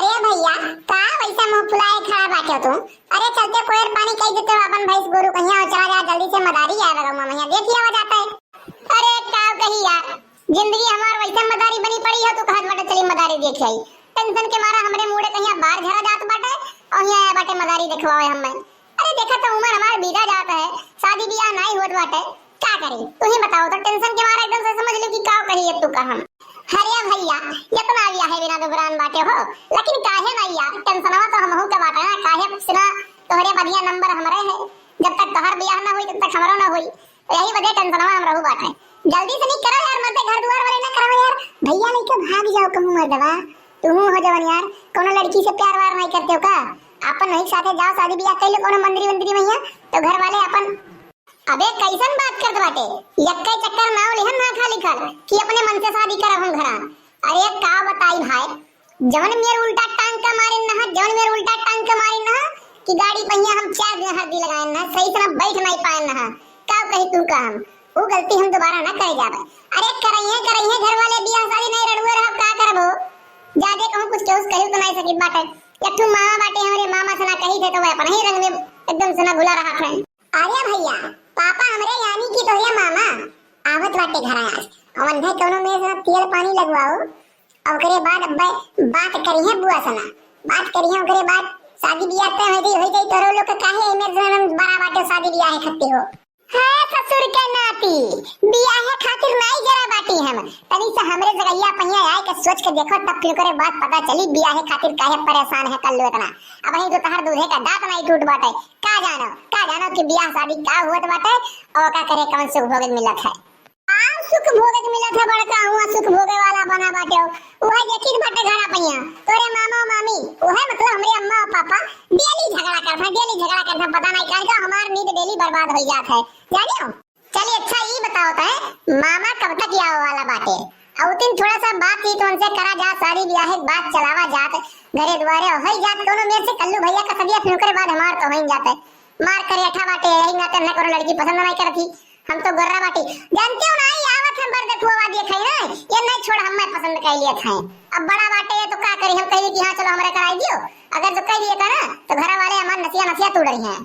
अरे भैया का वैसा मुंह फुलाए खड़ा बाटे तू। अरे चलते कोयर पानी कह देते अपन भैंस गोरू कहिया और चला जा जल्दी से मदारी आए लगा मामा देखिए आ जाता है। अरे का कही यार जिंदगी हमार वैसा मदारी बनी पड़ी है तो कहत बाटे चली मदारी देख आई। टेंशन के मारा हमरे मुड़े कहिया बाहर झरा जात बाटे और यहां आया बाटे मदारी देखवावे हम। अरे देखा तो उम्र हमार बीता जाता है शादी ब्याह नहीं होत बाटे का करी तू ही बताओ तो टेंशन के मारा एकदम से समझ लो कि का कही अब तू का हम। हरिया भैया इतना आया है बिना दुबरान बाटे हो लेकिन काहे नहीं यार टेंशनवा तो हमहू के बाटे ना काहे सिना तोहरे बढ़िया नंबर हमरे है जब तक तोहर ब्याह ना होई तब तक हमरो ना होई यही वजह टेंशनवा हम रहू बाटे। जल्दी से नहीं करो यार मत घर द्वार वाले ना करो यार भैया नहीं तो भाग जाओ कहूं मर्दवा तुम हो जवन यार कोनो लड़की से प्यार वार नहीं करते हो का अपन नहीं साथे जाओ शादी ब्याह कर लो कोनो मंदिर मंदिर भैया तो घर वाले अपन। अबे कैसन बात करत बाटे यक्के चक्कर नाव लिहन ना खाली खाल कि अपने मन से शादी करब हम घरा। अरे का बताई भाई जवन मेर उल्टा टांग का मारे ना जवन मेर उल्टा टांग का मारे ना कि गाड़ी पहिया हम 4 दिन हरदी लगाए ना सही से बैठ नहीं पाए ना का कही तू का हम वो गलती हम दोबारा ना करे जाबे। अरे करइए घर वाले बियाह शादी नहीं रडुए रहब का करबो जादे कहूं कुछ केहू कहियो तो नहीं सकी बाटे एकठू मामा बाटे हमरे मामा से ना कही थे तो अपन ही रंग में एकदम से ना भुला रहा है। अरे भैया पापा हमरे यानी कि तोहरे मामा आवत बाटे घर आज अवन भाई कोनो में से तेल पानी लगवाओ और ओकरे बाद बात करिए बुआ सना बात करिए ओकरे बाद शादी ब्याह तय हो गई तोरो लोग के काहे एमे जन्म बड़ा बाटे शादी ब्याह खत्ती हो है ससुर के नाती ब्याह खातिर नहीं जरा बाटी हम तनी से हमरे जगैया पहिया आए के सोच के देखो तब फिर करे बात पता चली ब्याह खातिर काहे परेशान है कल्लू इतना। अब ही तो तहर दूधे का दांत नहीं टूट बाटे का जानो कि ब्याह शादी का होत बाटे और का करे कौन सुख भोग मिलत है सुख भोग मिलत है बड़का हुआ सुख भोगे वाला बना बाटे ओहे देखिन बाटे घरा पहिया तोरे मामा मामी ओहे मतलब हमरे अम्मा और पापा डेली झगड़ा करता पता नहीं का हमार नींद डेली बर्बाद हो जात है जानियो। चलिए अच्छा ये बताओ तो मामा कब तक आवे वाला बाटे और दिन थोड़ा सा बात ही तो उनसे करा जा शादी ब्याह बात चलावा जात घरे द्वारे होई जात दोनों में से कल्लू भैया का सदिया फिर करे बाद हमार तो होई जाते मार करे अठा बाटे यही ना करना कोनो लड़की पसंद नहीं करती हम तो गोर्रा बाटी जानते हो नहीं आवत हम बर देखवा दिए खाई ना ये नहीं छोड़ हम मैं पसंद कर लिया खाए अब बड़ा बाटे ये तो का करी हम कहिए कि हां चलो हमरे कराई दियो अगर जो कह दिए का ना तो घर वाले हमार नसिया तोड़ रही हैं।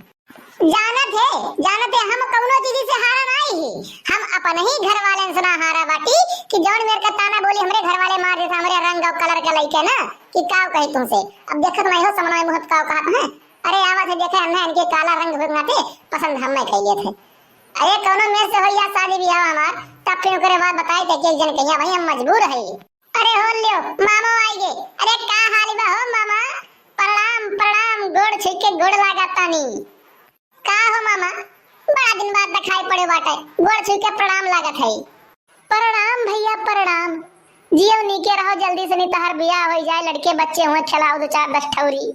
जानत है हम कौनो चीज से हारा नहीं हम अपन ही घर वाले से ना हारा बाटी कि जौन मेरे का ताना बोली हमरे घर वाले मार देता हमरे रंग और कलर के लइके ना कि का कही तुमसे अब देखत मैं हो समझ में बहुत का कहत है। अरे आवा से देखे अन्ना इनके काला रंग भगनाते पसंद हम नहीं कह लिए थे। अरे कौनो मेरे से होया शादी ब्याह हमार तब फिर ओकरे बाद बताई थे कि एक जन कहिया भाई हम मजबूर है। अरे हो लियो मामा आइगे अरे का हाल बा हो मामा प्रणाम गोड़ छुके गोड़ लगातानी का हो मामा बड़ा दिन बाद दिखाई पड़े बाटे गोड़ छुके प्रणाम लागत है। प्रणाम भैया प्रणाम जियो नीके रहो जल्दी से नहीं तहर ब्याह हो जाए लड़के बच्चे हुए खिलाओ 2-4-10 ठौरी।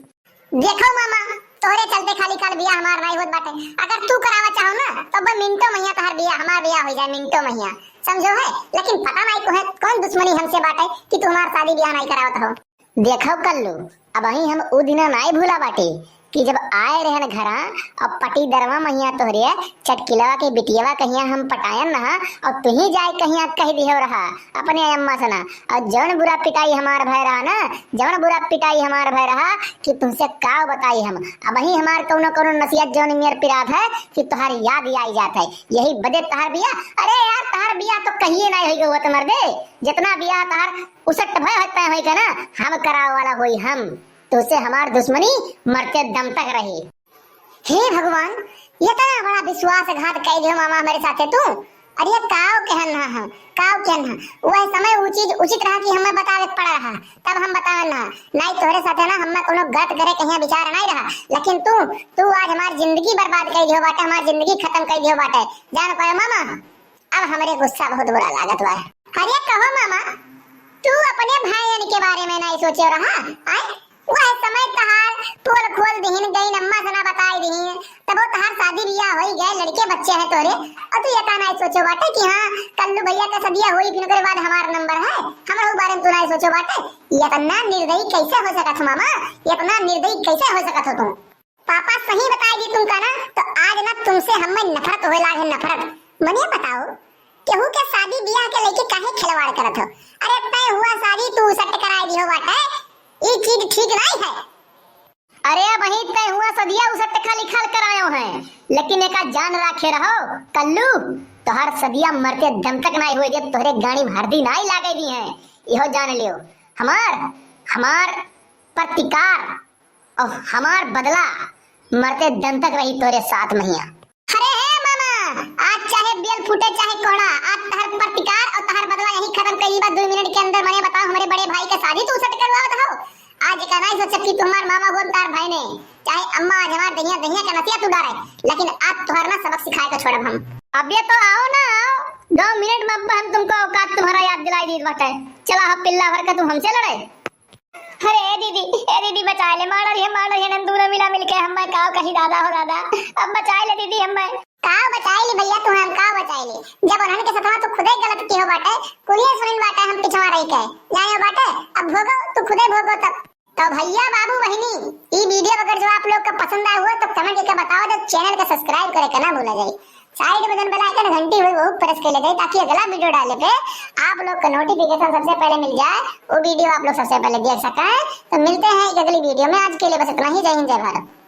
देखो मामा तोरे चलते खाली काल बियाह हमार नहीं होत बाटे अगर तू करावा चाहो ना तो बस मिनटों महिया तहर बियाह हमार बियाह हो जाए मिनटों महिया समझो है लेकिन पता नहीं को है कौन दुश्मनी हमसे बाटे कि तू हमार शादी बियाह नहीं करावत हो। देखो कल्लू अब ही हम ओ दिना नहीं भूला बाटे कि जब आए रहन घरा और पटी दरवा महिया तोहरे चटकिलवा के बिटियावा कहिया हम पटायन ना और तू ही जाए कहिया कह दियो रहा अपने अम्मा से ना और जौन बुरा पिटाई हमार भय रहा ना जौन बुरा पिटाई हमार भय रहा कि तुमसे का बताई हम अब ही हमार कोनो नसीहत जौन मेर पिरात है कि तुम्हारी याद आई जात है यही बदे तहार बिया। अरे यार तहार बिया तो कहिए नहीं होई गो मर दे जितना बिया तहार उसट भय होता है ना हम कराव वाला होई हम तो से हमार दुश्मनी मरते दम तक रही। हे भगवान ये इतना बड़ा विश्वासघात कह दियो मामा हमारे साथे तू। अरे काव कहना वह समय उचित रहा कि हमें बतावे पड़ा रहा तब हम बतावे ना नहीं तोहरे साथे ना हमें कोनो गलत करे कहीं विचार नहीं रहा लेकिन तू आज हमारी जिंदगी बर्बाद कर दियो बाटे हमारी जिंदगी खत्म कर दियो बाटे जान पाए मामा अब हमारे गुस्सा बहुत बुरा लागत बा। अरे कहो मामा तू अपने भाईन के बारे में नहीं सोचे रहा आए वह समय तहार पोल खोल दिहिन गई अम्मा से ना बताई दिहिन तब वो तहार शादी ब्याह होई गए लड़के बच्चे हैं तोरे और तू ये का नहीं सोचो बाटे कि हां कल्लू भैया का सदिया होई फिर के बाद हमारा नंबर है हमरा उ बारे में तू नहीं सोचो बाटे ये इतना निर्दयी कैसे हो सकत हो मामा इतना निर्दयी कैसे हो सकत हो तुम। पापा सही बताई दी तुम का ना तो आज ना तुमसे हमें नफरत होए लागे नफरत। मने बताओ केहू के शादी ब्याह के लेके काहे खिलवाड़ करत हो। अरे तय हुआ शादी तू सट कराई दियो बाटे ये चीज ठीक नहीं है। अरे वही तय हुआ सदिया उसे टका लिखल करायो है, लेकिन एका जान रखे रहो कल्लू, तोहर सदिया मरते दम तक नहीं हुए जब तोहरे गाड़ी भरदी नहीं लागे दी है। इहो जान लियो, हमार प्रतिकार और हमार बदला मरते दम तक रही तोरे साथ मैया। अरे हे मामा, आज चाहे बेल फूटे चाहे कोड़ा, आज तहर प्रतिकार और तहर बदला यही खत्म करी बा 2 मिनट के अंदर। मने बताओ हमारे बड़े भाई के शादी तू सट करवावत हो। आज का नहीं सोच कि तुम्हार मामा बोल तार भाई ने चाहे अम्मा आज हमार दहिया दहिया का नतिया तू डारे, लेकिन आज तोहर ना सबक सिखाए के छोड़ब हम। अब ये तो आओ ना, 2 मिनट में हम तुमको औकात तुम्हारा याद दिलाई दी बाटे। चला हम पिल्ला भर के तुम हमसे लड़े। अरे ए दीदी बचा ले, मार रही है नंदूरा मिला मिलके हम मैं काव कही दादा हो दादा, अब बचा ले दीदी हम मैं काव बचा ले भैया, तू हम काव बचा ले। जब उन्होंने के साथ तू खुदे गलत की हो बाटे, कुलिए सुनिन बाटे हम पिछवा रही के जाने बाटे, अब भोगो तू खुदे भोगो। तब तो भैया बाबू बहनी, ये वीडियो अगर जो आप लोग को पसंद आया हो तो कमेंट करके बताओ, तो चैनल को सब्सक्राइब करे करना भूला जाए, साइड बटन बेल आइकन घंटी हुई वो प्रेस कर ले जाए, ताकि अगला वीडियो डाले पे आप लोग को नोटिफिकेशन सबसे पहले मिल जाए, वो वीडियो आप लोग सबसे पहले देख सकें। तो मिलते हैं एक अगली वीडियो में, आज के लिए बस इतना ही। जय हिंद जय भारत।